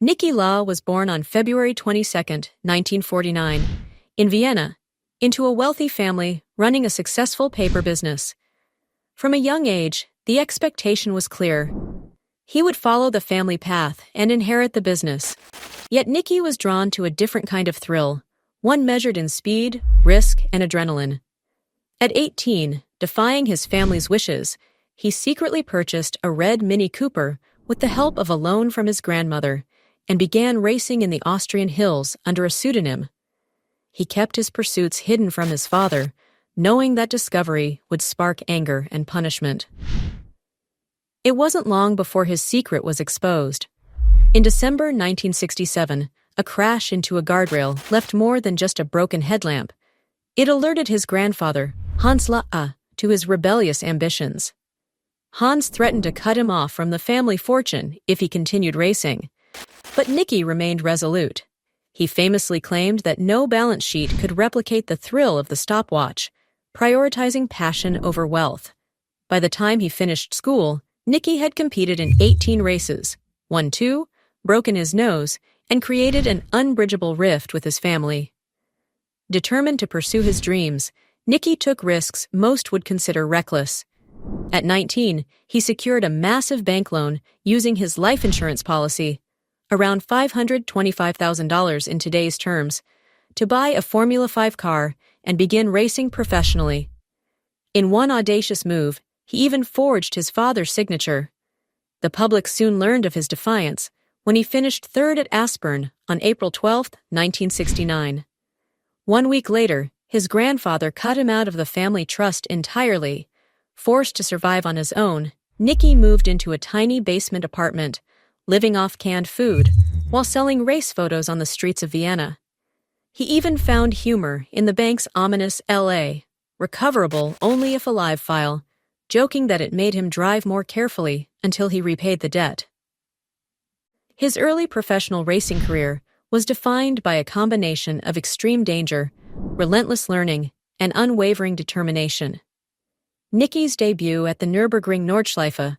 Niki Lauda was born on February 22, 1949, in Vienna, into a wealthy family running a successful paper business. From a young age, the expectation was clear. He would follow the family path and inherit the business. Yet Niki was drawn to a different kind of thrill, one measured in speed, risk, and adrenaline. At 18, defying his family's wishes, he secretly purchased a red Mini Cooper with the help of a loan from his grandmother and began racing in the Austrian hills under a pseudonym. He kept his pursuits hidden from his father, knowing that discovery would spark anger and punishment. It wasn't long before his secret was exposed. In December 1967, a crash into a guardrail left more than just a broken headlamp. It alerted his grandfather, Hans Lauda, to his rebellious ambitions. Hans threatened to cut him off from the family fortune if he continued racing. But Niki remained resolute. He famously claimed that no balance sheet could replicate the thrill of the stopwatch, prioritizing passion over wealth. By the time he finished school, Niki had competed in 18 races, won 2, broken his nose, and created an unbridgeable rift with his family. Determined to pursue his dreams, Niki took risks most would consider reckless. At 19, he secured a massive bank loan using his life insurance policy, around $525,000 in today's terms, to buy a Formula 5 car and begin racing professionally. In one audacious move, he even forged his father's signature. The public soon learned of his defiance when he finished third at Aspern on April 12, 1969. 1 week later, his grandfather cut him out of the family trust entirely. Forced to survive on his own, Niki moved into a tiny basement apartment, living off canned food, while selling race photos on the streets of Vienna. He even found humor in the bank's ominous L.A., recoverable only if alive file, joking that it made him drive more carefully until he repaid the debt. His early professional racing career was defined by a combination of extreme danger, relentless learning, and unwavering determination. Niki's debut at the Nürburgring Nordschleife,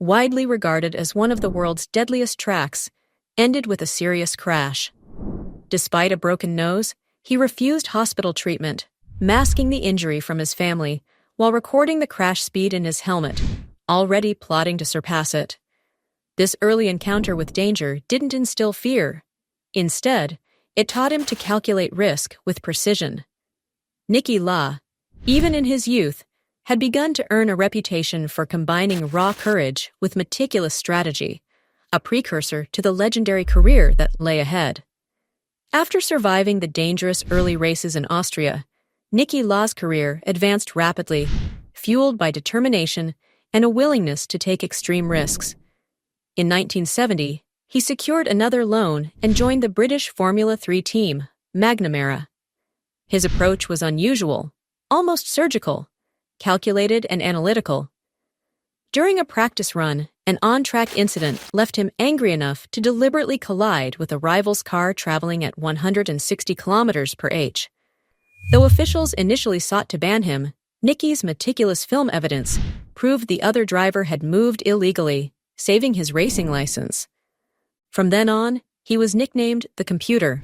widely regarded as one of the world's deadliest tracks, ended with a serious crash. Despite a broken nose, he refused hospital treatment, masking the injury from his family while recording the crash speed in his helmet, already plotting to surpass it. This early encounter with danger didn't instill fear. Instead, it taught him to calculate risk with precision. Niki Lauda, even in his youth, had begun to earn a reputation for combining raw courage with meticulous strategy, a precursor to the legendary career that lay ahead. After surviving the dangerous early races in Austria, Niki Lauda's career advanced rapidly, fueled by determination and a willingness to take extreme risks. In 1970, he secured another loan and joined the British Formula 3 team, McNamara. His approach was unusual, almost surgical, calculated and analytical. During a practice run, an on-track incident left him angry enough to deliberately collide with a rival's car traveling at 160 kilometers per h. Though officials initially sought to ban him, Niki's meticulous film evidence proved the other driver had moved illegally, saving his racing license. From then on, he was nicknamed the Computer,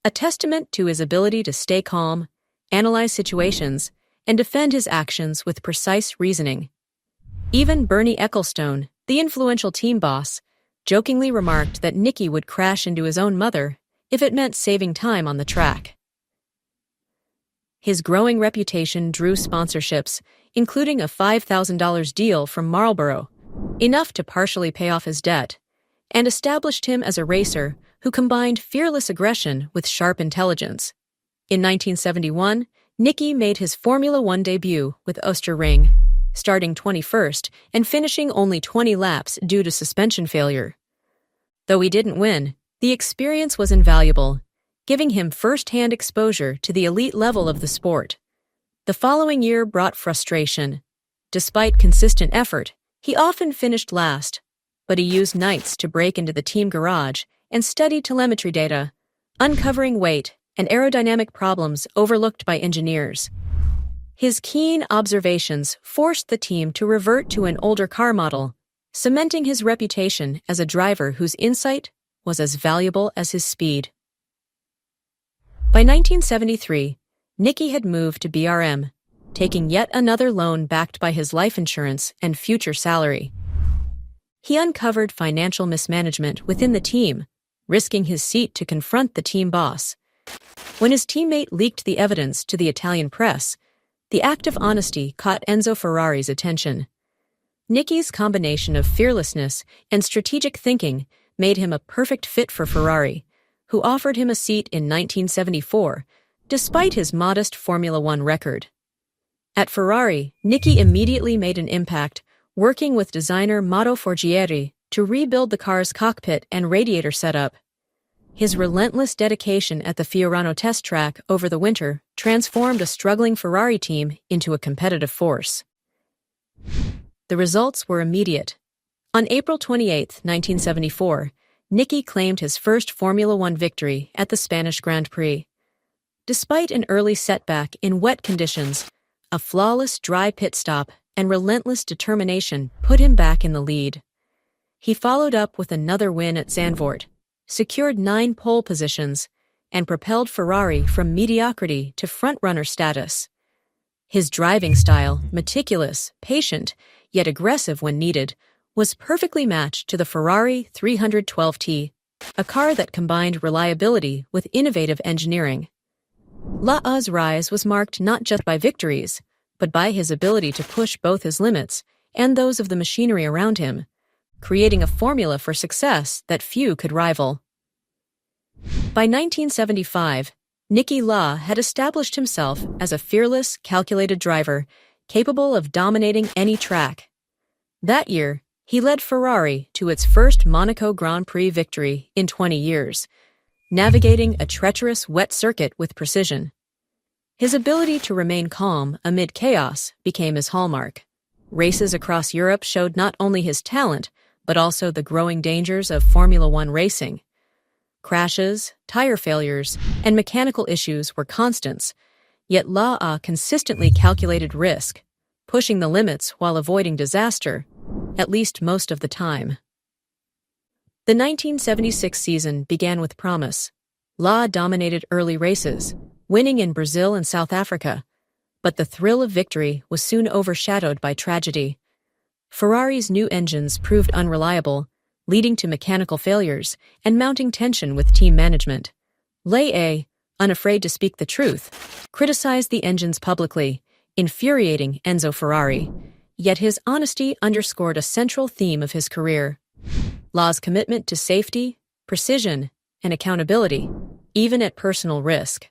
a testament to his ability to stay calm, analyze situations, and defend his actions with precise reasoning. Even Bernie Ecclestone, the influential team boss, jokingly remarked that Niki would crash into his own mother if it meant saving time on the track. His growing reputation drew sponsorships, including a $5,000 deal from Marlboro, enough to partially pay off his debt, and established him as a racer who combined fearless aggression with sharp intelligence. In 1971, Niki made his Formula 1 debut with Osterring, starting 21st and finishing only 20 laps due to suspension failure. Though he didn't win, the experience was invaluable, giving him first-hand exposure to the elite level of the sport. The following year brought frustration. Despite consistent effort, he often finished last, but he used nights to break into the team garage and study telemetry data, uncovering weight and aerodynamic problems overlooked by engineers. His keen observations forced the team to revert to an older car model, cementing his reputation as a driver whose insight, was as valuable as his speed. By 1973, Niki had moved to BRM, taking yet another loan backed by his life insurance and future salary. He uncovered financial mismanagement within the team, risking his seat to confront the team boss. When his teammate leaked the evidence to the Italian press, the act of honesty caught Enzo Ferrari's attention. Niki's combination of fearlessness and strategic thinking made him a perfect fit for Ferrari, who offered him a seat in 1974, despite his modest Formula One record. At Ferrari, Niki immediately made an impact, working with designer Mauro Forgieri to rebuild the car's cockpit and radiator setup. His relentless dedication at the Fiorano test track over the winter transformed a struggling Ferrari team into a competitive force. The results were immediate. On April 28, 1974, Niki claimed his first Formula One victory at the Spanish Grand Prix. Despite an early setback in wet conditions, a flawless dry pit stop and relentless determination put him back in the lead. He followed up with another win at Zandvoort, secured 9 pole positions, and propelled Ferrari from mediocrity to front-runner status. His driving style, meticulous, patient, yet aggressive when needed, was perfectly matched to the Ferrari 312T, a car that combined reliability with innovative engineering. Lauda's rise was marked not just by victories, but by his ability to push both his limits and those of the machinery around him, creating a formula for success that few could rival. By 1975, Niki Lauda had established himself as a fearless, calculated driver, capable of dominating any track. That year, he led Ferrari to its first Monaco Grand Prix victory in 20 years, navigating a treacherous wet circuit with precision. His ability to remain calm amid chaos became his hallmark. Races across Europe showed not only his talent, but also the growing dangers of Formula One racing. Crashes, tire failures, and mechanical issues were constants, yet Lauda consistently calculated risk, pushing the limits while avoiding disaster, at least most of the time. The 1976 season began with promise. Lauda dominated early races, winning in Brazil and South Africa, but the thrill of victory was soon overshadowed by tragedy. Ferrari's new engines proved unreliable, leading to mechanical failures and mounting tension with team management. Lauda, unafraid to speak the truth, criticized the engines publicly, infuriating Enzo Ferrari. Yet his honesty underscored a central theme of his career: Lauda's commitment to safety, precision, and accountability, even at personal risk.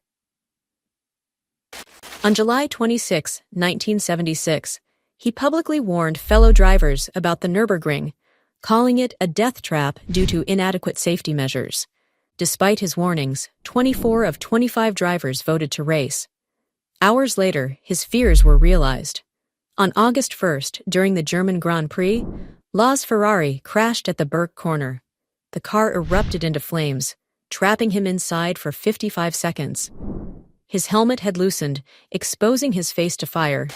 On July 26, 1976, he publicly warned fellow drivers about the Nürburgring, calling it a death trap due to inadequate safety measures. Despite his warnings, 24 of 25 drivers voted to race. Hours later, his fears were realized. On August 1st, during the German Grand Prix, Lauda's Ferrari crashed at the Berg corner. The car erupted into flames, trapping him inside for 55 seconds. His helmet had loosened, exposing his face to fire.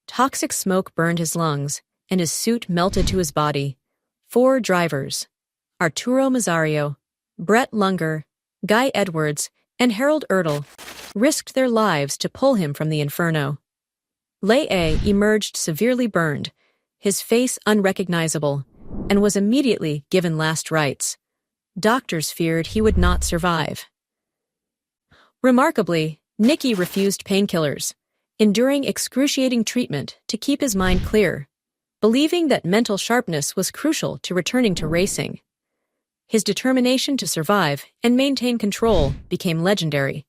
Toxic smoke burned his lungs, and his suit melted to his body. 4 drivers, Arturo Mazzario, Brett Lunger, Guy Edwards, and Harold Ertl, risked their lives to pull him from the inferno. Lauda emerged severely burned, his face unrecognizable, and was immediately given last rites. Doctors feared he would not survive. Remarkably, Niki refused painkillers, enduring excruciating treatment to keep his mind clear, believing that mental sharpness was crucial to returning to racing. His determination to survive and maintain control became legendary.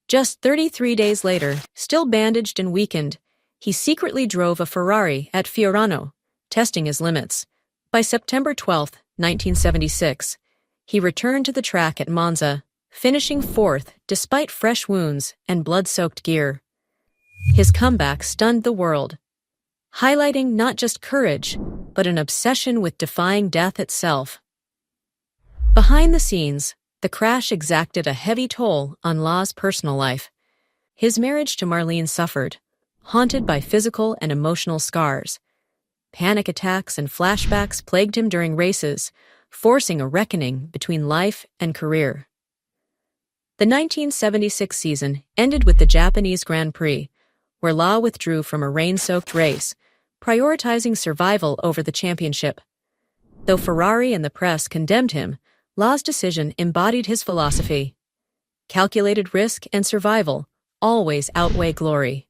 Just 33 days later, still bandaged and weakened, he secretly drove a Ferrari at Fiorano, testing his limits. By September 12, 1976, he returned to the track at Monza, finishing 4th despite fresh wounds and blood-soaked gear. His comeback stunned the world, highlighting not just courage, but an obsession with defying death itself. Behind the scenes, the crash exacted a heavy toll on Lauda's personal life. His marriage to Marlene suffered, haunted by physical and emotional scars. Panic attacks and flashbacks plagued him during races, forcing a reckoning between life and career. The 1976 season ended with the Japanese Grand Prix, where Lauda withdrew from a rain-soaked race, prioritizing survival over the championship. Though Ferrari and the press condemned him, Lauda's decision embodied his philosophy. Calculated risk and survival always outweigh glory.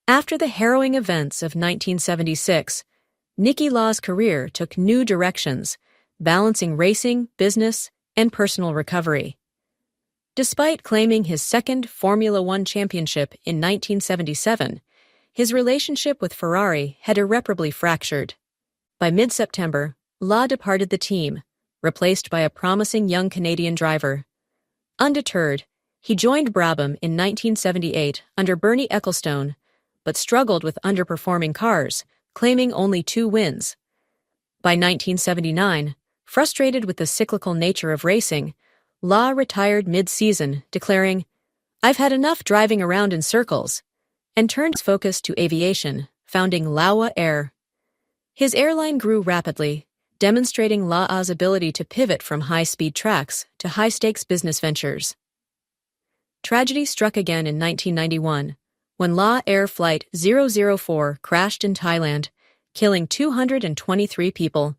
After the harrowing events of 1976, Niki Lauda's career took new directions, balancing racing, business, and personal recovery. Despite claiming his second Formula One championship in 1977, his relationship with Ferrari had irreparably fractured. By mid-September, Lauda departed the team, replaced by a promising young Canadian driver. Undeterred, he joined Brabham in 1978 under Bernie Ecclestone, but struggled with underperforming cars, claiming only 2 wins. By 1979, frustrated with the cyclical nature of racing, Lauda retired mid-season, declaring, "I've had enough driving around in circles," and turned his focus to aviation, founding Lauda Air. His airline grew rapidly, demonstrating Lauda's ability to pivot from high-speed tracks to high-stakes business ventures. Tragedy struck again in 1991, when Lauda Air Flight 004 crashed in Thailand, killing 223 people.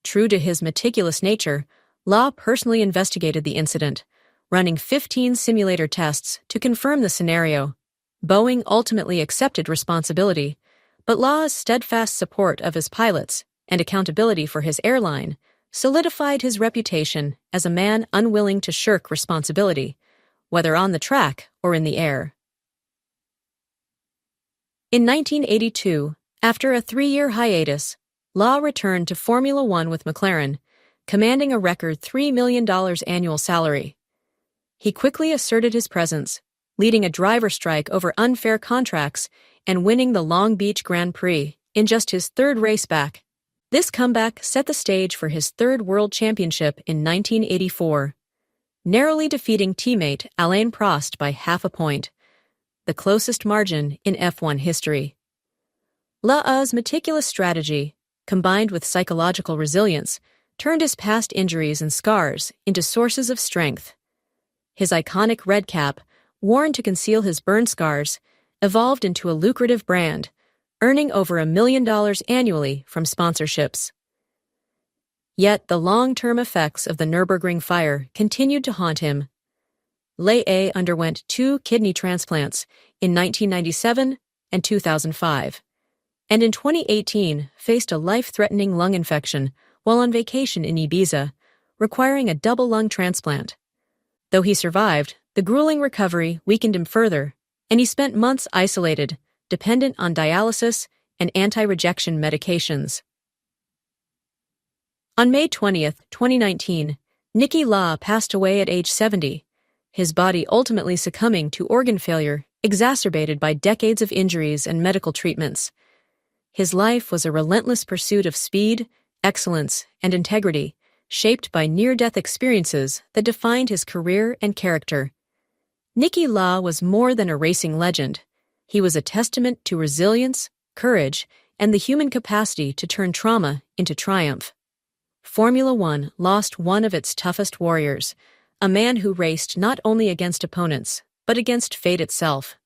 True to his meticulous nature, Lauda personally investigated the incident, running 15 simulator tests to confirm the scenario. Boeing ultimately accepted responsibility, but Lauda's steadfast support of his pilots and accountability for his airline solidified his reputation as a man unwilling to shirk responsibility, whether on the track or in the air. In 1982, after a 3-year hiatus, Lauda returned to Formula One with McLaren, commanding a record $3 million annual salary. He quickly asserted his presence, leading a driver strike over unfair contracts and winning the Long Beach Grand Prix in just his 3rd race back. This comeback set the stage for his 3rd World Championship in 1984, narrowly defeating teammate Alain Prost by half a point, the closest margin in F1 history. Lauda's meticulous strategy, combined with psychological resilience, turned his past injuries and scars into sources of strength. His iconic red cap, worn to conceal his burn scars, evolved into a lucrative brand, earning over $1 million annually from sponsorships. Yet the long-term effects of the Nürburgring fire continued to haunt him. Lauda underwent 2 kidney transplants in 1997 and 2005, and in 2018 faced a life-threatening lung infection while on vacation in Ibiza, requiring a double lung transplant. Though he survived, the grueling recovery weakened him further, and he spent months isolated, dependent on dialysis and anti-rejection medications. On May 20, 2019, Niki Lauda passed away at age 70, his body ultimately succumbing to organ failure exacerbated by decades of injuries and medical treatments. His life was a relentless pursuit of speed, excellence, and integrity, shaped by near-death experiences that defined his career and character. Niki Lauda was more than a racing legend. He was a testament to resilience, courage, and the human capacity to turn trauma into triumph. Formula One lost one of its toughest warriors, a man who raced not only against opponents, but against fate itself.